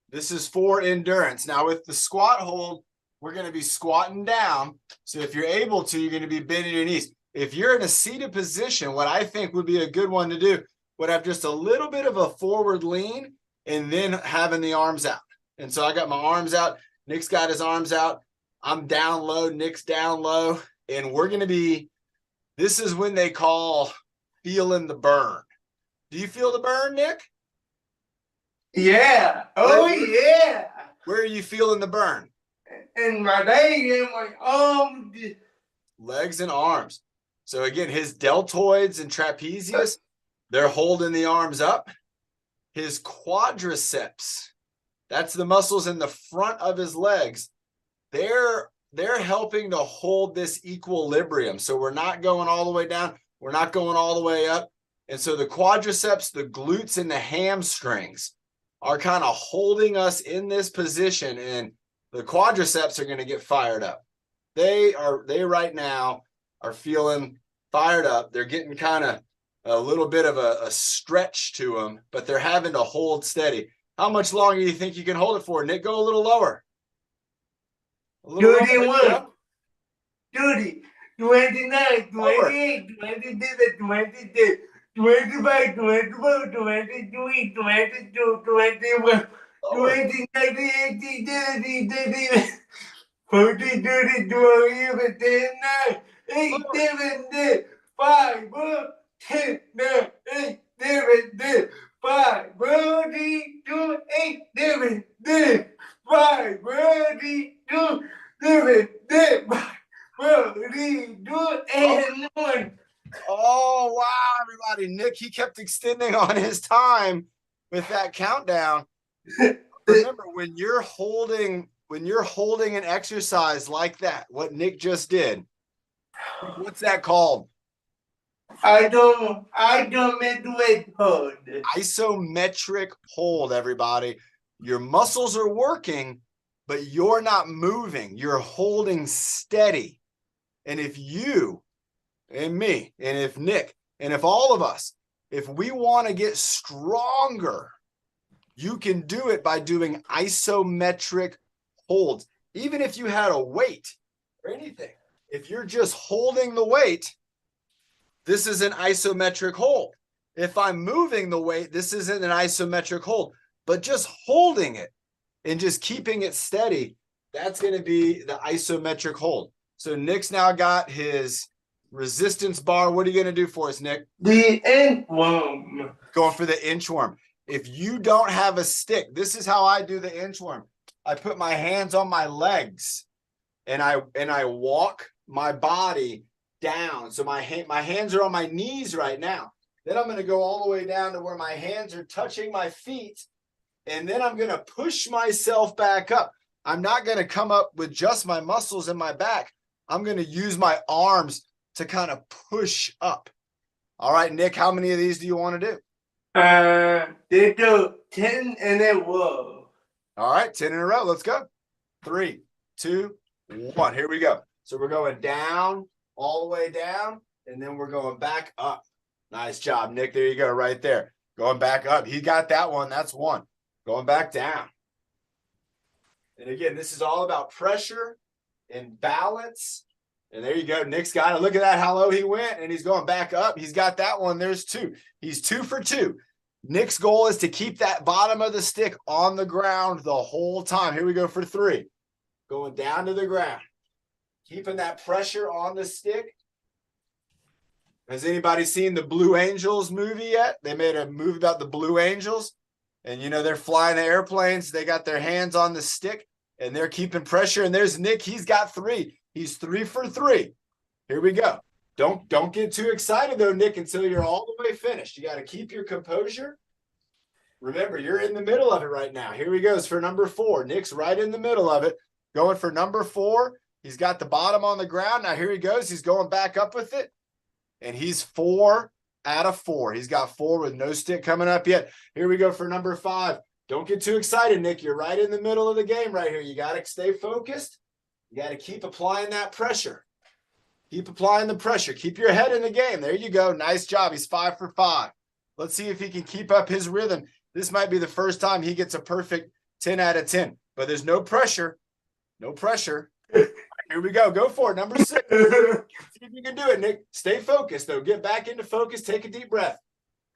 This is for endurance. Now with the squat hold, we're going to be squatting down. So if you're able to, you're going to be bending your knees. If you're in a seated position, what I think would be a good one to do would have just a little bit of a forward lean and then having the arms out. And so I got my arms out. Nick's got his arms out. I'm down low. Nick's down low. And we're going to be, this is when they call feeling the burn. Do you feel the burn, Nick? Yeah. Oh, yeah. Where are you feeling the burn? And my leg and my arms. Legs and arms. So again, his deltoids and trapezius, they're holding the arms up. His quadriceps, that's the muscles in the front of his legs. They're helping to hold this equilibrium. So we're not going all the way down. We're not going all the way up. And so the quadriceps, the glutes, and the hamstrings are kind of holding us in this position. And the quadriceps are going to get fired up. They right now are feeling fired up. They're getting kind of a little bit of a stretch to them, but they're having to hold steady. How much longer do you think you can hold it for, Nick? Go a little lower. A little 31, 30, 29, 28, 27, 26, 25, 24, 23, 22, 21, 20, 30, 30, 30, 40, 30, 20, 10, 8, 7, 6, 5, 4, 10, 9, 8, 7, 6, 5, 4, 3, 2, 8, 7, 6, 5, 4, 3, 2, 7, 6, 5, 4, 3, 2, and 1. Oh, wow, everybody. Nick, he kept extending on his time with that countdown. Remember, when you're holding an exercise like that, what Nick just did, what's that called? I don't hold. Isometric hold, everybody. Your muscles are working, but you're not moving. You're holding steady. And if you and me, and if Nick, and if all of us, if we want to get stronger, you can do it by doing isometric holds. Even if you had a weight or anything, if you're just holding the weight, this is an isometric hold. If I'm moving the weight, this isn't an isometric hold, but just holding it and just keeping it steady, that's going to be the isometric hold. So Nick's now got his resistance bar. What are you going to do for us, Nick? The inchworm. Going for the inchworm. If you don't have a stick, this is how I do the inchworm. I put my hands on my legs and I walk my body down. So my hands are on my knees right now. Then I'm going to go all the way down to where my hands are touching my feet. And then I'm going to push myself back up. I'm not going to come up with just my muscles in my back. I'm going to use my arms to kind of push up. All right, Nick, how many of these do you want to do? They do 10 in a row. All right, 10 in a row. Let's go. 3, 2, 1. Here we go. So we're going down, all the way down, and then we're going back up. Nice job, Nick. There you go, right there. Going back up. He got that one. That's one. Going back down. And again, this is all about pressure and balance. And there you go. Nick's got it. Look at that, how low he went, and he's going back up. He's got that one. There's 2. He's 2 for 2. Nick's goal is to keep that bottom of the stick on the ground the whole time. Here we go for 3. Going down to the ground. Keeping that pressure on the stick. Has anybody seen the Blue Angels movie yet? They made a movie about the Blue Angels. And, you know, they're flying the airplanes. They got their hands on the stick, and they're keeping pressure. And there's Nick. He's got 3. He's 3 for 3. Here we go. Don't get too excited, though, Nick, until you're all the way finished. You got to keep your composure. Remember, you're in the middle of it right now. Here he goes for number 4. Nick's right in the middle of it. Going for number 4. He's got the bottom on the ground. Now here he goes. He's going back up with it. And he's 4 out of 4. He's got 4 with no stick coming up yet. Here we go for number 5. Don't get too excited, Nick. You're right in the middle of the game right here. You got to stay focused. You got to keep applying that pressure. Keep applying the pressure. Keep your head in the game. There you go. Nice job. He's 5 for 5. Let's see if he can keep up his rhythm. This might be the first time he gets a perfect 10 out of 10. But there's no pressure. No pressure. Here we go. Go for it. Number 6. See if you can do it, Nick. Stay focused, though. Get back into focus. Take a deep breath.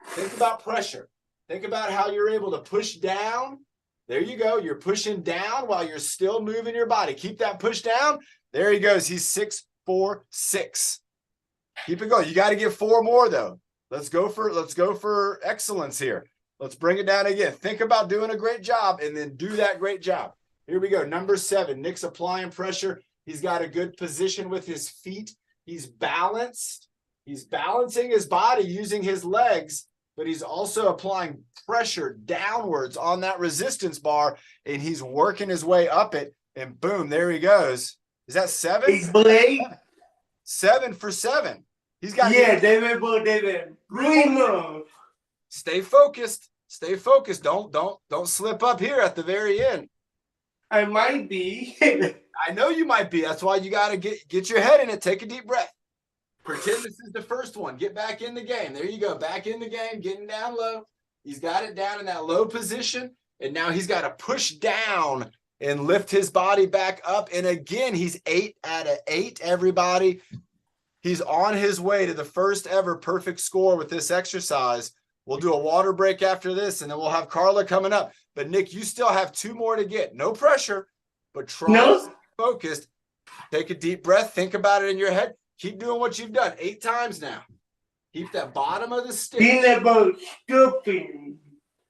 Think about pressure. Think about how you're able to push down. There you go. You're pushing down while you're still moving your body. Keep that push down. There he goes. He's 6 for 6. Keep it going. You got to get 4 more, though. Let's go for excellence here. Let's bring it down again. Think about doing a great job and then do that great job. Here we go. Number 7. Nick's applying pressure. He's got a good position with his feet. He's balanced. He's balancing his body using his legs, but he's also applying pressure downwards on that resistance bar, and he's working his way up it, and boom, there he goes. Is that 7? Big Blake. 7 for 7. He's got David. 3 more. Stay focused. Stay focused. Don't slip up here at the very end. I might be. I know you might be. That's why you got to get your head in it. Take a deep breath. Pretend this is the first one. Get back in the game. There you go. Back in the game, getting down low. He's got it down in that low position. And now he's got to push down and lift his body back up. And again, he's 8 out of 8, everybody. He's on his way to the first ever perfect score with this exercise. We'll do a water break after this, and then we'll have Carla coming up. But Nick, you still have 2 more to get. No pressure, but try to stay focused. Take a deep breath. Think about it in your head. Keep doing what you've done 8 times now. Keep that bottom of the stick. Think about surfing.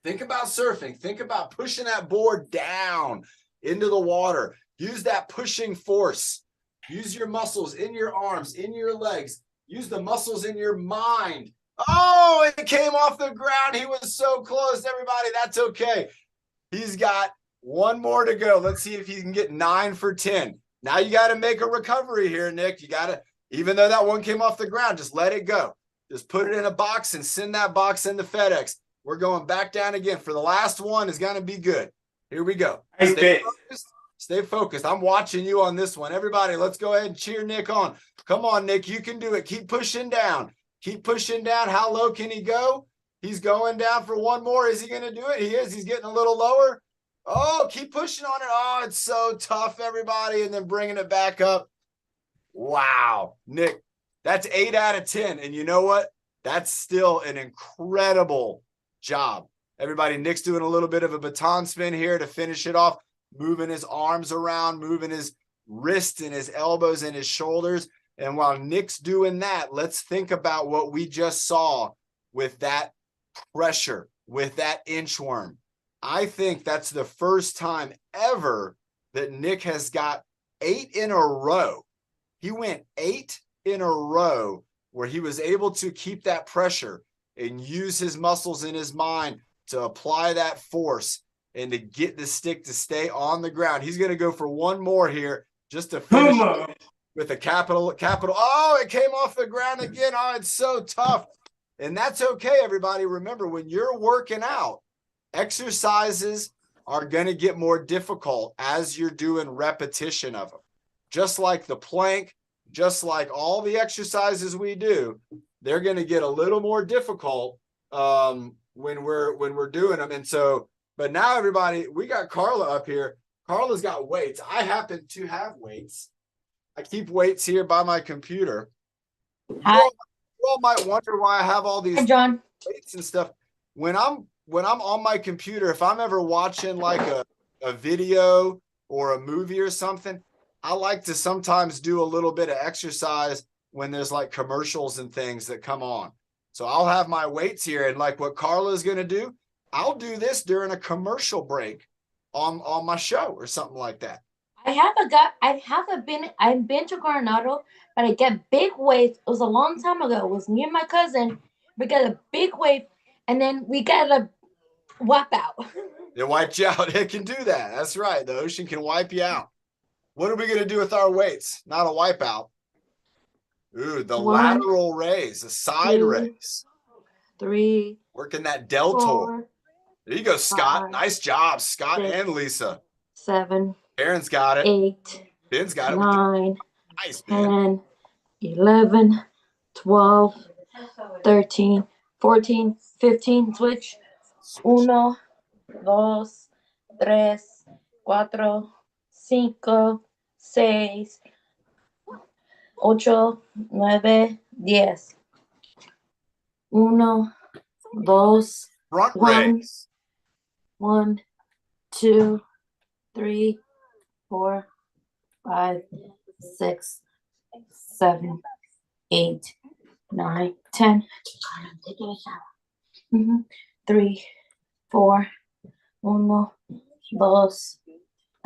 Think about surfing. Think about pushing that board down into the water. Use that pushing force. Use your muscles in your arms, in your legs. Use the muscles in your mind. Oh, it came off the ground. He was so close, everybody. That's okay. He's got 1 more to go. Let's see if he can get 9 for 10. Now you got to make a recovery here, Nick. You got to, even though that one came off the ground, just let it go. Just put it in a box and send that box into FedEx. We're going back down again. For the last one is going to be good. Here we go. Stay focused. Stay focused. I'm watching you on this one. Everybody, let's go ahead and cheer Nick on. Come on, Nick. You can do it. Keep pushing down. Keep pushing down. How low can he go? He's going down for 1 more. Is he going to do it? He is. He's getting a little lower. Oh, keep pushing on it. Oh, it's so tough, everybody. And then bringing it back up. Wow. Nick, that's 8 out of 10. And you know what? That's still an incredible job. Everybody, Nick's doing a little bit of a baton spin here to finish it off, moving his arms around, moving his wrists and his elbows and his shoulders. And while Nick's doing that, let's think about what we just saw with that pressure, with that inchworm. I think that's the first time ever that Nick has got 8 in a row. He went 8 in a row where he was able to keep that pressure and use his muscles in his mind to apply that force and to get the stick to stay on the ground. He's going to go for 1 more here just to finish with a capital. Oh, it came off the ground again. Oh, it's so tough. And that's okay, everybody. Remember, when you're working out, exercises are going to get more difficult as you're doing repetition of them. Just like the plank, just like all the exercises we do, they're going to get a little more difficult when we're doing them. And so, but now everybody, we got Carla up here. Carla's got weights. I happen to have weights. I keep weights here by my computer. You all might wonder why I have all these weights and stuff. When I'm on my computer, if I'm ever watching like a video or a movie or something, I like to sometimes do a little bit of exercise when there's like commercials and things that come on. So I'll have my weights here, and like what Carla is going to do, I'll do this during a commercial break on my show or something like that. I've been to Coronado, but I get big weights. It was a long time ago. It was me and my cousin. We got a big weight, and then we got a wipe out. It wiped you out. It can do that. That's right. The ocean can wipe you out. What are we going to do with our weights? Not a wipeout. Ooh, the lateral raise, a side raise. 3. Working that deltoid. There you go, Scott. 5, nice job, Scott 6, and Lisa. 7. Aaron's got it. 8. Ben's got it. 9. Nice, Ben. 10. 11. 12. 13. 14. 15. Switch. 1, 2, 3, 4, 5, 6, 8, 9, 10. 1, 2, Front raise. 1, 2, 3, 4, 5, 6, 7, 8, 9, 10. 3, 4, 1, 2,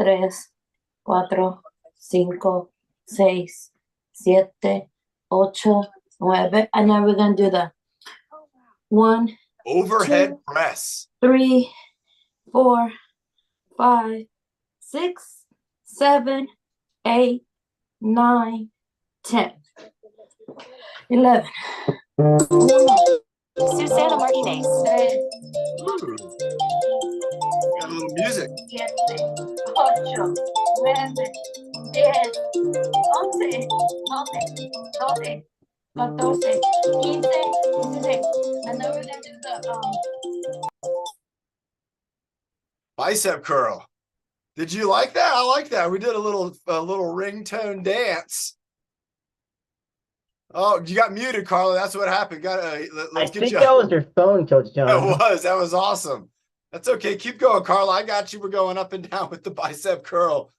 3, 4, 5, 6, 7, 8, 9. And now we're going to do the 1, Overhead 2, press. 3, 4, 5, 6, 7, 8, 9, 10. 11. Susana Martinez. Ooh. Got a little music. 7, 8, 9, 10, 11, 12, 13, 14, 15, 14, 15, 16. And then we're gonna do the Bicep curl. Did you like that? I like that. We did a little ringtone dance. Oh, you got muted, Carla. That's what happened. Let's get think you. that was your phone, Coach John. That was awesome. That's okay. Keep going, Carla. I got you. We're going up and down with the bicep curl.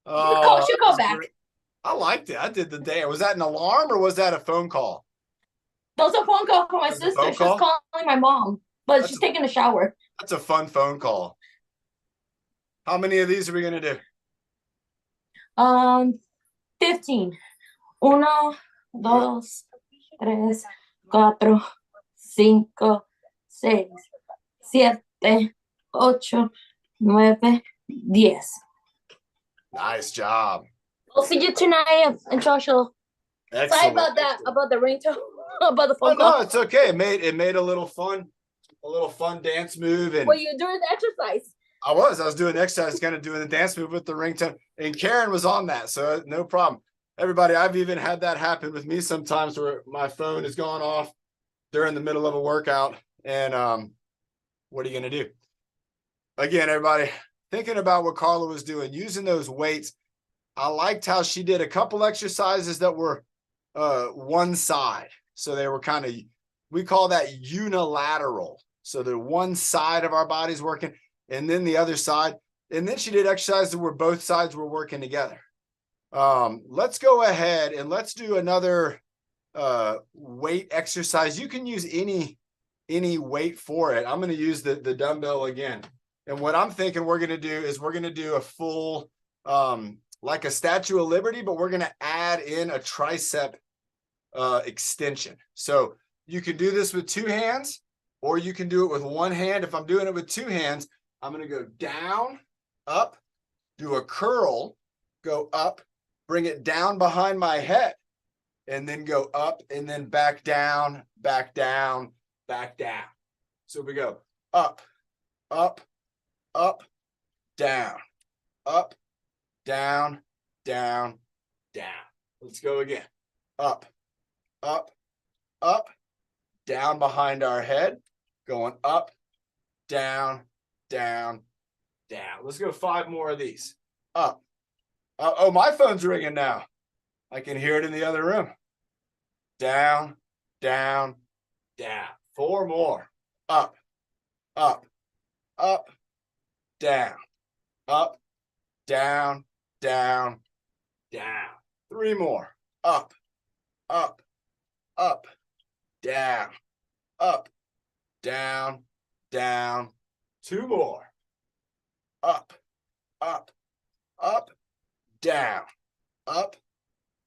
she'll call back. Great. I liked it. I did the dance. Was that an alarm or was that a phone call? That was a phone call from my That's a sister. phone She's call? calling my mom, but she's taking a shower. That's a fun phone call. How many of these are we gonna do? 15. 1, 2, 3, 4, 5, 6, 7, 8, 9, 10. Nice job. We'll see you tonight in social. Sorry Excellent. about that, about the ringtone, about the Oh phone no, call. it's okay. It made a little fun dance move. And Were you doing the exercise? I was doing exercise, kind of doing the dance move with the ringtone. And Karen was on that, so no problem. Everybody, I've even had that happen with me sometimes where my phone has gone off during the middle of a workout. And what are you gonna do? Again, everybody, thinking about what Carla was doing, using those weights. I liked how she did a couple exercises that were one side. So they were kind of, we call that unilateral. So the one side of our body's working and then the other side. And then she did exercises where both sides were working together. Let's go ahead and let's do another weight exercise. You can use any weight for it. I'm going to use the dumbbell again. And what I'm thinking we're going to do is we're going to do a full, like a Statue of Liberty, but we're going to add in a tricep extension. So you can do this with two hands, or you can do it with one hand. If I'm doing it with two hands, I'm going to go down, up, do a curl, go up, bring it down behind my head, and then go up and then back down, back down, back down. So we go up, up, up, down, up, down, down, down. Let's go again. Up, up, up, down behind our head, going up, down, down, down. Let's go 5 more of these. Up. Oh, my phone's ringing now. I can hear it in the other room. Down, down, down. 4 more. Up, up, up, down, up, down, down, down. 3 more. Up, up, up, down, up, down, down. 2 more. Up, up, up, down, up,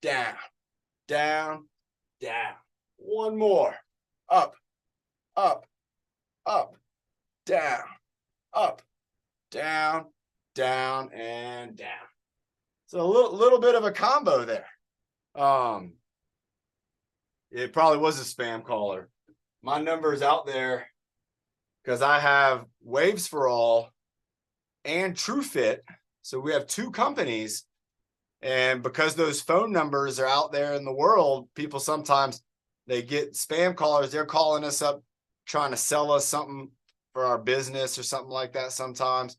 down, down, down. 1 more. Up, up, up, down, up, down, down, and down. So a little bit of a combo there. It probably was a spam caller. My number is out there because I have Waves for All and TruFit. So we have 2 companies. And because those phone numbers are out there in the world, people sometimes they get spam callers. They're calling us up trying to sell us something for our business or something like that. Sometimes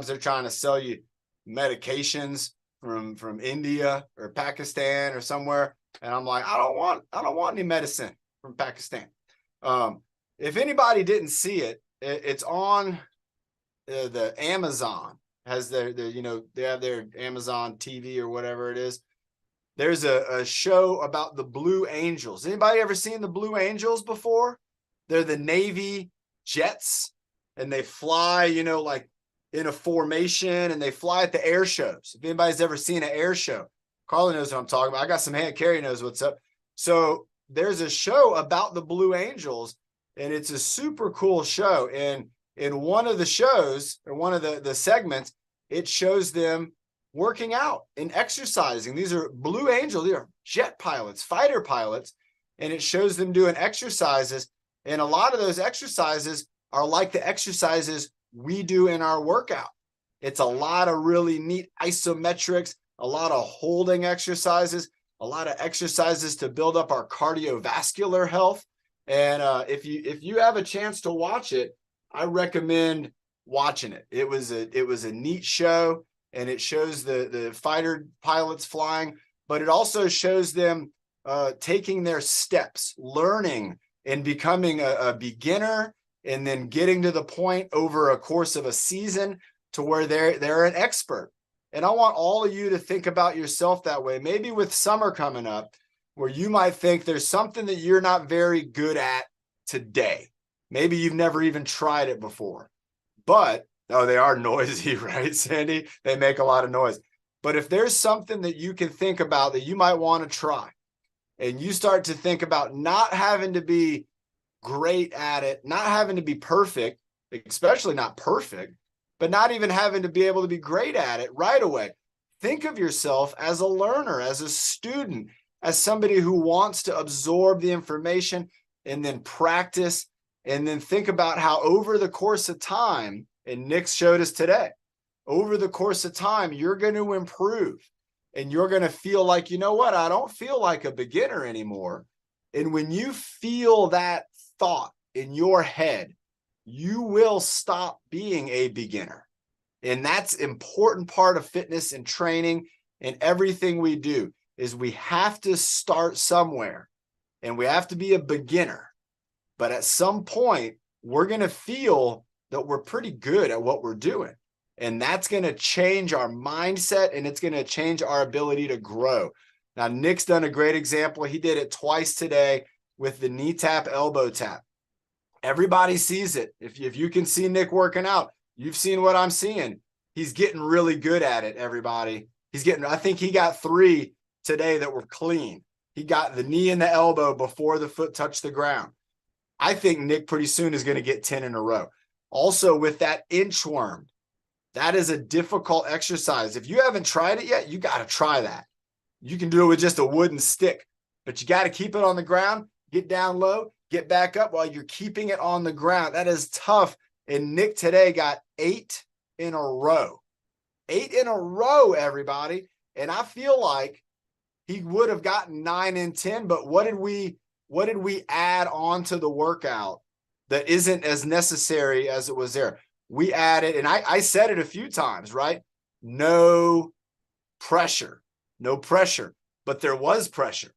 they're trying to sell you medications from India or Pakistan or somewhere. And I'm like, I don't want any medicine from Pakistan. If anybody didn't see it, it's on the Amazon. Has their they have their Amazon TV or whatever it is. There's a show about the Blue Angels. Anybody ever seen the Blue Angels before? They're the Navy jets, and they fly, like in a formation, and they fly at the air shows. If anybody's ever seen an air show, Carla knows what I'm talking about. I got some hand. Carrie knows what's up. So there's a show about the Blue Angels, and it's a super cool show. And in one of the shows, or one of the segments, it shows them working out and exercising. These are Blue Angels. They are jet pilots, fighter pilots, and it shows them doing exercises. And a lot of those exercises are like the exercises we do in our workout. It's a lot of really neat isometrics, a lot of holding exercises, a lot of exercises to build up our cardiovascular health. And if you have a chance to watch it, I recommend watching it. It was a neat show, and it shows the fighter pilots flying, but it also shows them taking their steps, learning and becoming a beginner, and then getting to the point over a course of a season to where they're an expert. And I want all of you to think about yourself that way. Maybe with summer coming up, where you might think there's something that you're not very good at today. Maybe you've never even tried it before. But, oh, they are noisy, right, Sandy? They make a lot of noise. But if there's something that you can think about that you might want to try, and you start to think about not having to be great at it, not having to be perfect, especially not perfect, but not even having to be able to be great at it right away. Think of yourself as a learner, as a student, as somebody who wants to absorb the information and then practice, and then think about how over the course of time, and Nick showed us today, over the course of time, you're going to improve, and you're going to feel like, you know what, I don't feel like a beginner anymore. And when you feel that thought in your head, you will stop being a beginner. And that's an important part of fitness and training and everything we do, is we have to start somewhere, and we have to be a beginner. But at some point, we're going to feel that we're pretty good at what we're doing. And that's going to change our mindset, and it's going to change our ability to grow. Now, Nick's done a great example. He did it twice today with the knee tap, elbow tap. Everybody sees it. If you can see Nick working out, you've seen what I'm seeing. He's getting really good at it, everybody. I think he got 3 today that were clean. He got the knee and the elbow before the foot touched the ground. I think Nick pretty soon is going to get 10 in a row. Also, with that inchworm, that is a difficult exercise. If you haven't tried it yet, you got to try that. You can do it with just a wooden stick, but you got to keep it on the ground, get down low, get back up while you're keeping it on the ground. That is tough. And Nick today got 8 in a row. 8 in a row, everybody. And I feel like he would have gotten 9 and 10, but what did we add on to the workout that isn't as necessary as it was there? We added, and I said it a few times, right? No pressure, but there was pressure.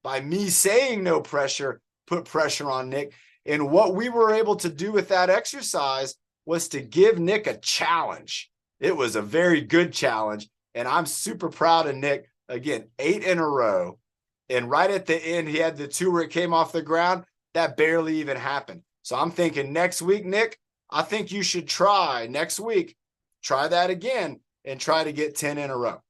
By me saying no pressure, put pressure on Nick. And what we were able to do with that exercise was to give Nick a challenge. It was a very good challenge, and I'm super proud of Nick. Again, 8 in a row. And right at the end, he had the 2 where it came off the ground. That barely even happened. So I'm thinking next week, Nick, I think you should try next week. Try that again and try to get 10 in a row.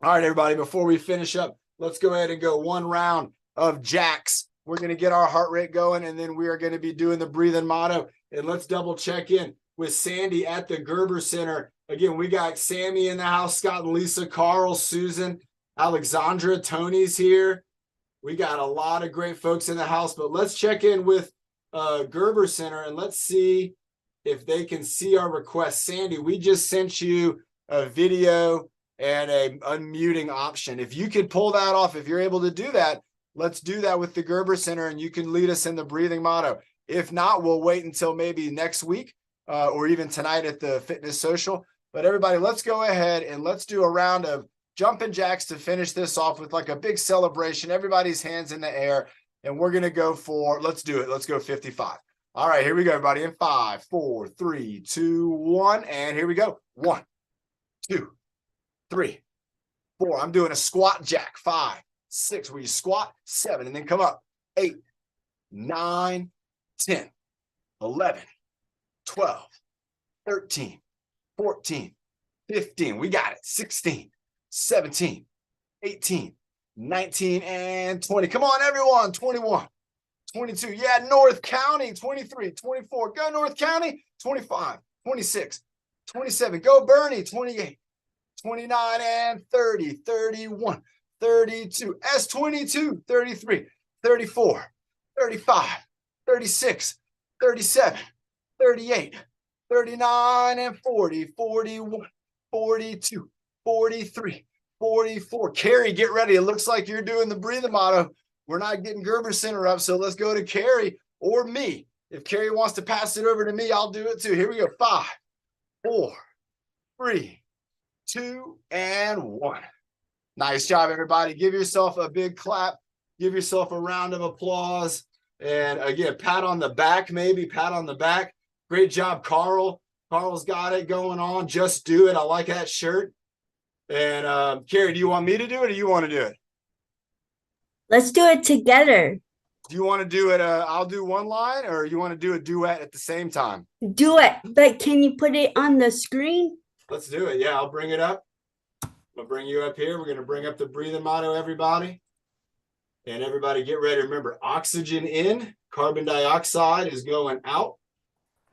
All right, everybody, before we finish up, let's go ahead and go one round of jacks. We're going to get our heart rate going, and then we are going to be doing the breathing motto. And let's double check in with Sandy at the Gerber Center. Again, we got Sammy in the house, Scott and Lisa, Carl, Susan, Alexandra, Tony's here. We got a lot of great folks in the house, but let's check in with Gerber Center, and let's see if they can see our request. Sandy, we just sent you a video and a unmuting option. If you could pull that off, if you're able to do that, let's do that with the Gerber Center, and you can lead us in the breathing motto. If not, we'll wait until maybe next week or even tonight at the fitness social. But everybody, let's go ahead and let's do a round of jumping jacks to finish this off with like a big celebration. Everybody's hands in the air, and we're going to go for, let's do it. Let's go 55. All right, here we go, everybody. In 5, 4, 3, 2, 1. And here we go. 1, 2, 3, 4. I'm doing a squat jack. 5, 6, where you squat. 7, and then come up. 8, 9, 10, 11, 12, 13, 14, 15. We got it. 16, 17, 18, 19, and 20. Come on, everyone. 21, 22. Yeah, North County. 23, 24. Go North County. 25, 26, 27. Go Bernie. 28, 29, and 30, 31, 32. S22, 33, 34, 35, 36, 37, 38, 39, and 40, 41, 42, 43, 44. Carrie, get ready. It looks like you're doing the breathing motto. We're not getting Gerber Center up, so let's go to Carrie or me. If Carrie wants to pass it over to me, I'll do it too. Here we go. 5, 4, 3, 2, and 1. Nice job, everybody. Give yourself a big clap. Give yourself a round of applause. And again, pat on the back, maybe. Pat on the back. Great job, Carl. Carl's got it going on. Just do it. I like that shirt. And Carrie, do you want me to do it or you want to do it? Let's do it together. Do you want to do it? I'll do one line, or you want to do a duet at the same time? Do it. But can you put it on the screen? Let's do it. Yeah, I'll bring it up. I'll bring you up here. We're going to bring up the breathing motto, everybody. And everybody get ready. Remember, oxygen in, carbon dioxide is going out.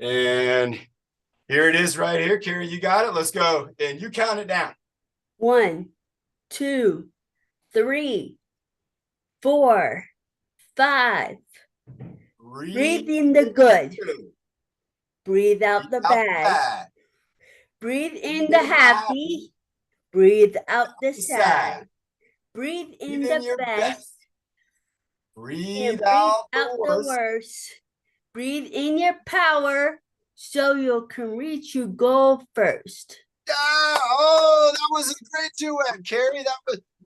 And here it is right here. Carrie, you got it. Let's go. And you count it down. 1, 2, 3, 4, 5. Breathe in the good. Breathe out the bad. Breathe in the happy. Breathe out the sad. Breathe in the best. Breathe And out breathe out the worst. Breathe in your power so you can reach your goal first. Oh, that was a great duet, Carrie.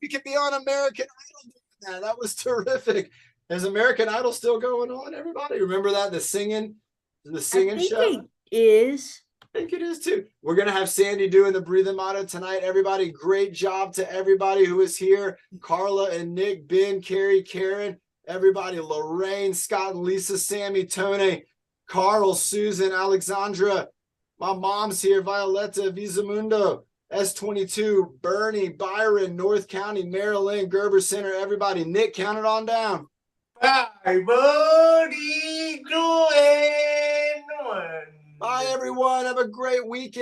We could be on American Idol doing that. That was terrific. Is American Idol still going on, everybody? Remember that? The singing I think show? it is. I think it is too. We're going to have Sandy doing the breathing motto tonight. Everybody, great job to everybody who is here. Carla and Nick, Ben, Carrie, Karen, everybody, Lorraine, Scott, and Lisa, Sammy, Tony, Carl, Susan, Alexandra. My mom's here, Violetta, Visamundo, S22, Bernie, Byron, North County, Maryland, Gerber Center, everybody. Nick, count it on down. 5, 4, 3, 2, and 1. Bye, everyone. Have a great weekend.